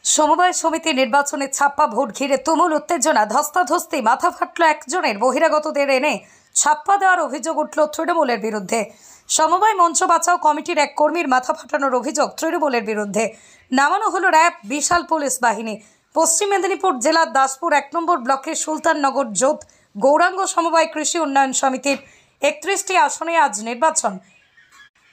সমবায় সমিতি নির্বাচনে ছাপ্পা ভোট ঘিরে তুমুল উত্তেজনা, ধস্তাধস্তি, মাথা ফাটল একজনের। বহিরাগতদের এনে ছাপ্পা দেওয়ার অভিযোগ উঠল তৃণমূলের বিরুদ্ধে। সমবায় মঞ্চ বাঁচাও কমিটির এক কর্মীর মাথা ফাটানোর অভিযোগ তৃণমূলের বিরুদ্ধে। নামানো হলো র্যাব, বিশাল পুলিশ বাহিনী। পশ্চিম মেদিনীপুর জেলার দাসপুর ১ নম্বর ব্লকের সুলতাননগর জোত গৌরাঙ্গ সমবায় কৃষি উন্নয়ন সমিতির ৩১টি আসনে আজ নির্বাচন।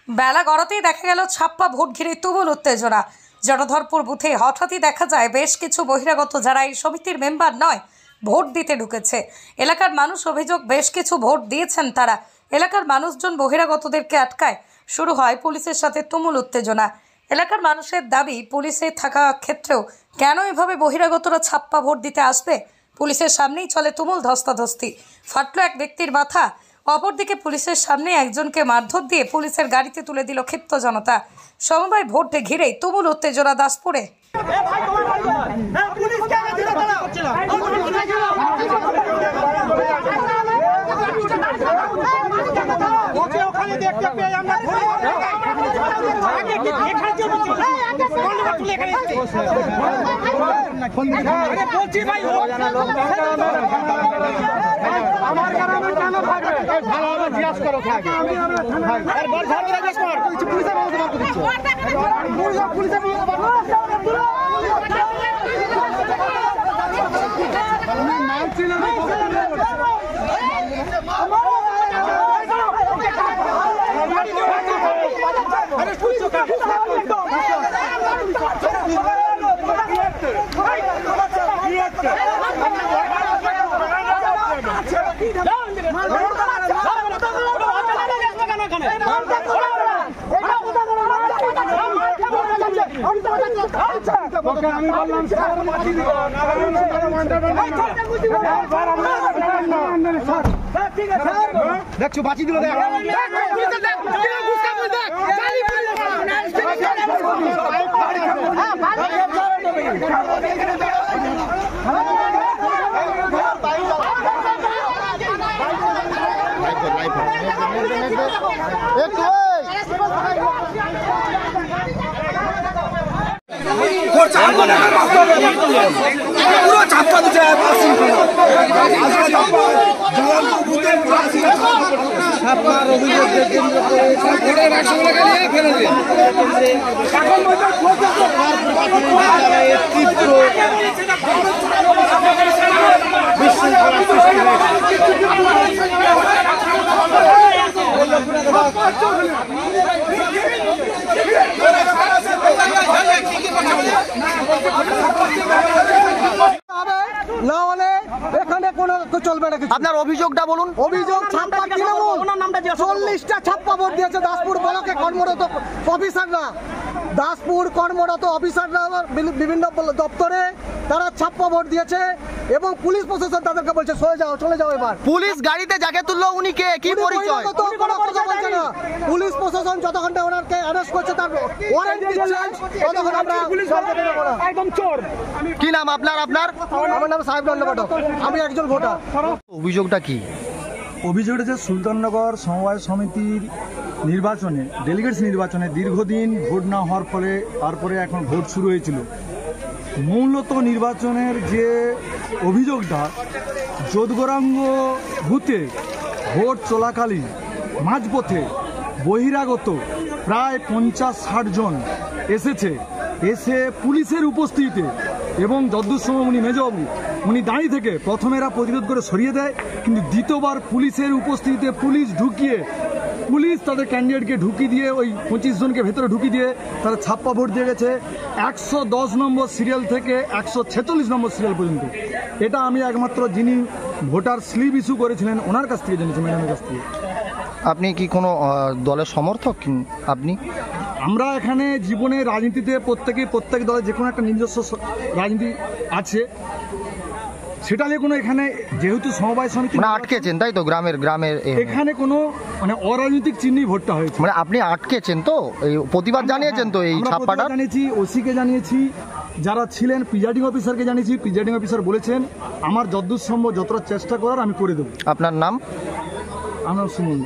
বেলা গড়াতেই দেখা গেল ছাপ্পা ভোট ঘিরে তুমুল উত্তেজনা। জনধরপুর বুথে হঠাৎই দেখা যায় বেশ কিছু বহিরাগত, যারা এই সমিতির মেম্বার নয়, ভোট দিতে ঢুকেছে। এলাকার মানুষ অভিযোগ, বেশ কিছু ভোট দিয়েছেন তারা। এলাকার মানুষজন বহিরাগতদেরকে আটকায়। শুরু হয় পুলিশের সাথে তুমুল উত্তেজনা। এলাকার মানুষের দাবি, পুলিশে থাকা ক্ষেত্রেও কেন এভাবে বহিরাগতরা ছাপ্পা ভোট দিতে আসবে? পুলিশের সামনেই চলে তুমুল ধস্তাধস্তি। ফাটল এক ব্যক্তির মাথা। অপরদিকে পুলিশের সামনে একজনকে মারধর দিয়ে পুলিশের গাড়িতে তুলে দিল ক্ষিপ্ত জনতা। সমবায় ভোট ঘিরেই তুমুল উত্তেজনা দাসপুরে। আমার গ্রামে কেন থাকবে ভালোভাবে জিজ্ঞাসা করো থাকে আর বড় ঝাড়ু জিজ্ঞাসা কর পুলিশের ব্যবস্থা করতে দিচ্ছ পুলিশের আমি বললাম দেখছো বাঁচি দিল পুরো ছাপ্পা দিচ্ছে না হলে এখানে কোনো চলবে না। আপনার অভিযোগটা বলুন। অভিযোগ ছাপ্পা তৃণমূল 40টা ছাপ্পা ভোট দিয়েছে দাসপুর ব্লকে কর্মরত অফিসাররা। দাসপুর কর্মরত অফিসাররা বিভিন্ন দপ্তরে তারা ছাপ্পা ভোট দিয়েছে এবং পুলিশ প্রশাসন তাদেরকে বলছে চলে যাও এবার। পুলিশ গাড়িতে যাকে তুললো উনি কে, কি পরিচয়? বলছে না। পুলিশ প্রশাসন যতক্ষণ ওনাকে অ্যারেস্ট করছে তার ওয়ারেন্ট দিচ্ছে ততক্ষণ আমরা একদম চোর। কি নাম আপনার? আমার নাম সাহেব দণ্ডপাঠক, আমি একজন ভোটার। অভিযোগটা কি? অভিযোগটা যে সুলতাননগর সমবায় সমিতির নির্বাচনে, ডেলিগেটস নির্বাচনে দীর্ঘদিন ভোট না হওয়ার ফলে তারপরে এখন ভোট শুরু হয়েছিল। মূলত নির্বাচনের যে অভিযোগটা, যোধগৌরাঙ্গ বুথে ভোট চলাকালীন মাঝপথে বহিরাগত প্রায় 50-60 জন এসে পুলিশের উপস্থিতিতে এবং যদ্দূর সময় উনি মেজবাবু উনি দাঁড়িয়ে থেকে প্রথমে এরা প্রতিরোধ করে সরিয়ে দেয়, কিন্তু দ্বিতীয়বার পুলিশের উপস্থিতিতে পুলিশ তাদের ক্যান্ডিডেটকে ঢুকিয়ে দিয়ে ওই 25 জনকে ভেতরে ঢুকিয়ে দিয়ে তারা ছাপ্পা ভোট দিয়ে গেছে 110 নম্বর সিরিয়াল থেকে 146 নম্বর সিরিয়াল পর্যন্ত। এটা আমি একমাত্র যিনি ভোটার স্লিপ ইস্যু করেছিলেন ওনার কাছ থেকে জেনেছি, ম্যাডামের কাছ থেকে। আপনি কি কোনো দলের সমর্থক? আপনি? আমরা এখানে জীবনে রাজনীতিতে প্রত্যেক দলের যে কোনো একটা নিজস্ব রাজনীতি আছে, সেটা নিয়ে কোনো এখানে যেহেতু সমবায় সমিতি আটকেছেন, তাই তো গ্রামের এখানে কোনো অরাজনৈতিক চিহ্নেই ভোটটা হয়েছে। আপনি আটকেছেন তো, এই প্রতিবাদ জানিয়েছেন তো? এই ছাপ্পাটা জানিয়েছি, ওসিকে জানিয়েছি, যারা ছিলেন প্রিজাইডিং অফিসারকে জানিয়েছি। প্রিজাইডিং অফিসার বলেছেন আমার যতদূর সম্ভব যতটা চেষ্টা করার আমি করে দেবো। আপনার নাম? আমার সুমন।